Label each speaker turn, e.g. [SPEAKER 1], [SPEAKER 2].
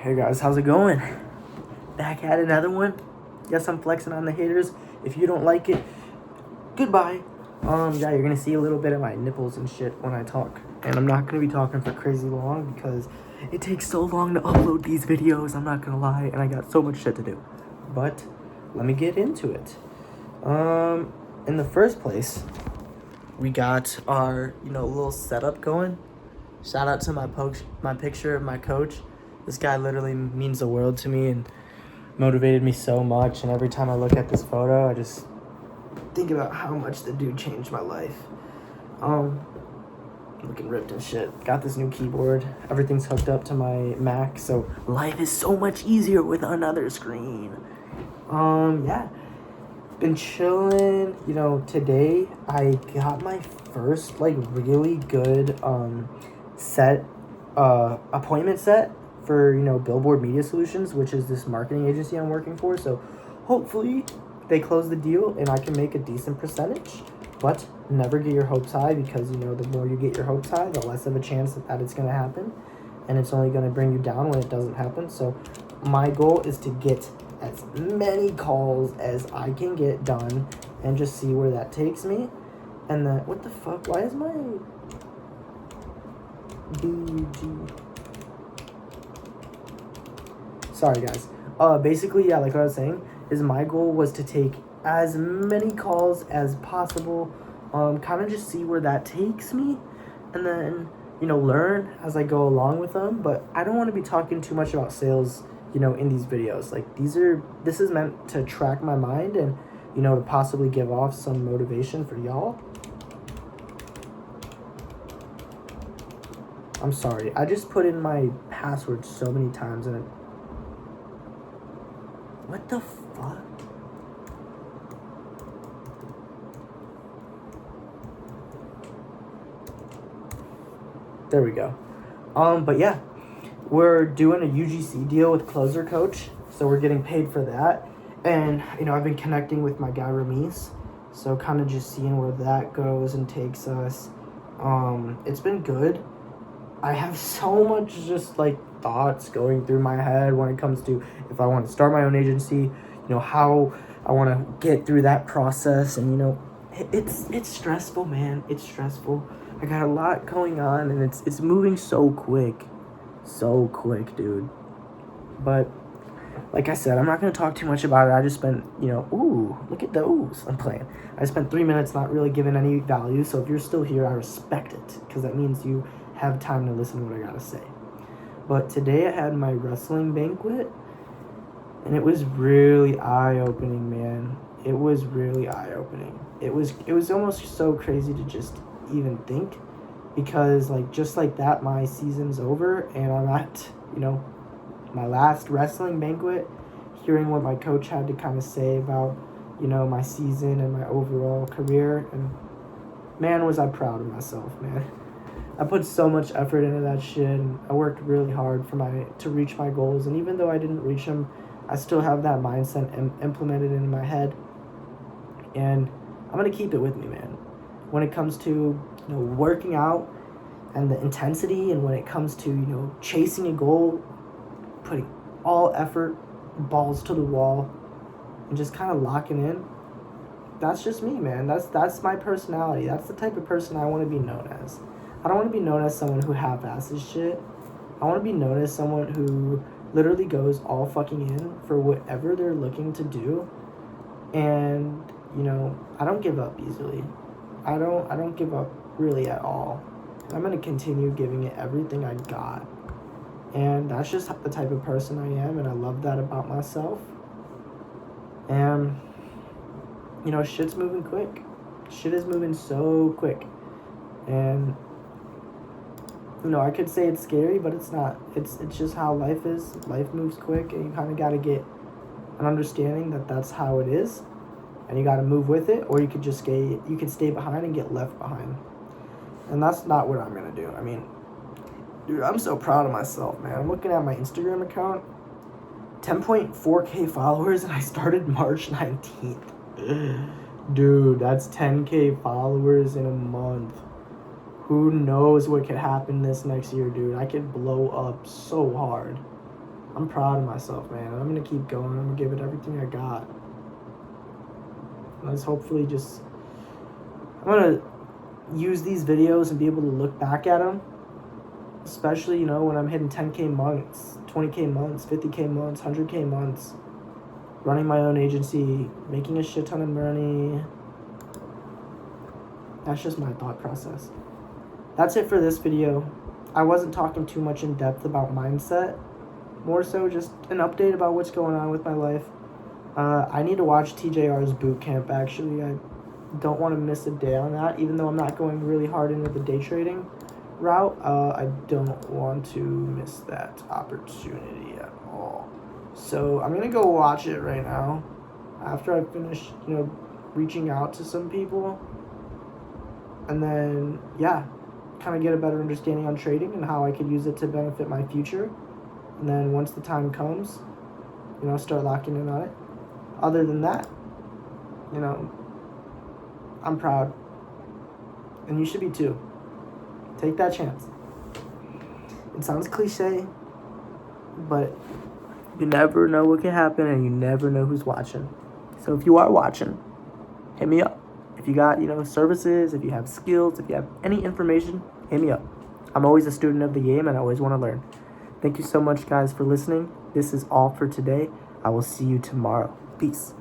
[SPEAKER 1] Hey guys, how's it going? Back at another one. Yes, I'm flexing on the haters. If you don't like it, goodbye. Yeah, you're gonna see a little bit of my nipples and shit when I talk. And I'm not gonna be talking for crazy long because it takes so long to upload these videos, I'm not gonna lie, and I got so much shit to do. But let me get into it. In the first place, we got our, little setup going. Shout out to my picture of my coach. This guy literally means the world to me and motivated me so much. And every time I look at this photo, I just think about how much the dude changed my life. Looking ripped and shit. Got this new keyboard. Everything's hooked up to my Mac, so life is so much easier with another screen. Yeah. Been chilling. Today I got my first really good appointment set for Billboard Media Solutions, which is this marketing agency I'm working for. So hopefully they close the deal and I can make a decent percentage, but never get your hopes high, because the more you get your hopes high, the less of a chance that it's going to happen, and it's only going to bring you down when it doesn't happen. So my goal is to get as many calls as I can get done and just see where that takes me. And then, what the fuck? Why is my BUG? Sorry, guys. Basically, yeah, like what I was saying, is my goal was to take as many calls as possible, kind of just see where that takes me, and then, learn as I go along with them. But I don't want to be talking too much about sales, in these videos. Like, this is meant to track my mind and, to possibly give off some motivation for y'all. I'm sorry, I just put in my password so many times and what the fuck? There we go. But yeah, we're doing a UGC deal with Closer Coach, so we're getting paid for that. And, I've been connecting with my guy Ramis, so kind of just seeing where that goes and takes us. It's been good. I have so much just thoughts going through my head when it comes to if I want to start my own agency, how I want to get through that process. And it's stressful, man. It's stressful. I got a lot going on, and it's moving so quick, dude. But like I said, I'm not going to talk too much about it. I just spent, ooh, look at those. I'm playing. I spent 3 minutes not really giving any value. So if you're still here, I respect it, because that means you have time to listen to what I got to say. But today I had my wrestling banquet, and it was really eye-opening, man. It was really eye-opening. It was almost so crazy to just even think, because just like that, my season's over, and I'm at, my last wrestling banquet, hearing what my coach had to kind of say about, my season and my overall career. And man, was I proud of myself, man. I put so much effort into that shit, and I worked really hard to reach my goals. And even though I didn't reach them, I still have that mindset implemented in my head, and I'm gonna keep it with me, man. When it comes to working out and the intensity, and when it comes to chasing a goal, putting all effort, balls to the wall, and just kind of locking in. That's just me, man. That's my personality. That's the type of person I want to be known as. I don't want to be known as someone who half-asses shit. I want to be known as someone who literally goes all fucking in for whatever they're looking to do. And, I don't give up easily. I don't give up really at all. I'm going to continue giving it everything I got. And that's just the type of person I am, and I love that about myself. And, shit's moving quick. Shit is moving so quick. And, I could say it's scary, but it's not. It's just how life is. Life moves quick, and you kind of got to get an understanding that that's how it is, and you got to move with it, or you could stay behind and get left behind. And that's not what I'm going to do. I mean, dude, I'm so proud of myself, man. I'm looking at my Instagram account, 10.4K followers, and I started March 19th. Dude, that's 10K followers in a month. Who knows what could happen this next year, dude? I could blow up so hard. I'm proud of myself, man. I'm gonna keep going. I'm gonna give it everything I got. And let's hopefully just, I'm gonna use these videos and be able to look back at them, especially, you know, when I'm hitting 10K months, 20K months, 50K months, 100K months, running my own agency, making a shit ton of money. That's just my thought process. That's it for this video. I wasn't talking too much in depth about mindset, more so just an update about what's going on with my life. I need to watch TJR's boot camp, actually. I don't want to miss a day on that, even though I'm not going really hard into the day trading route. I don't want to miss that opportunity at all. So I'm going to go watch it right now after I finish, you know, reaching out to some people. And then, yeah, kind of get a better understanding on trading and how I could use it to benefit my future. And then once the time comes, you know, start locking in on it. Other than that, you know, I'm proud. And you should be too. Take that chance. It sounds cliche, but you never know what can happen and you never know who's watching. So if you are watching, hit me up. If you got, you know, services, if you have skills, if you have any information, hit me up. I'm always a student of the game and I always want to learn. Thank you so much, guys, for listening. This is all for today. I will see you tomorrow. Peace.